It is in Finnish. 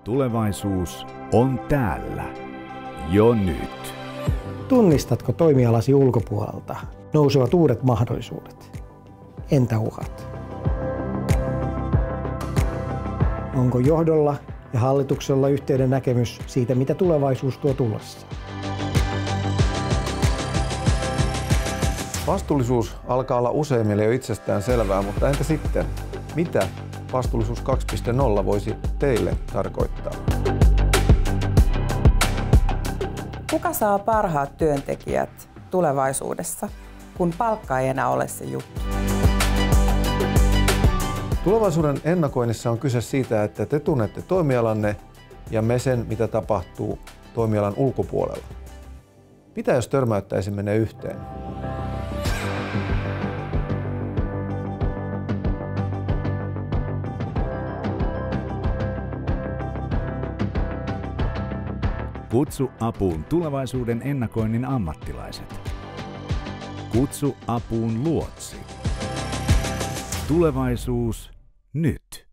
Tulevaisuus on täällä. Jo nyt. Tunnistatko toimialasi ulkopuolelta nousevat uudet mahdollisuudet? Entä uhat? Onko johdolla ja hallituksella yhteinen näkemys siitä, mitä tulevaisuus tuo tullessaan? Vastuullisuus alkaa olla useimmille jo itsestään selvää, mutta entä sitten? Mitä vastuullisuus 2.0 voisi teille tarkoittaa? Kuka saa parhaat työntekijät tulevaisuudessa, kun palkka ei enää ole se juttu? Tulevaisuuden ennakoinnissa on kyse siitä, että te tunnette toimialanne ja me sen, mitä tapahtuu toimialan ulkopuolella. Mitä jos törmäyttäisimme ne yhteen? Kutsu apuun tulevaisuuden ennakoinnin ammattilaiset. Kutsu apuun luotsi. Tulevaisuus nyt.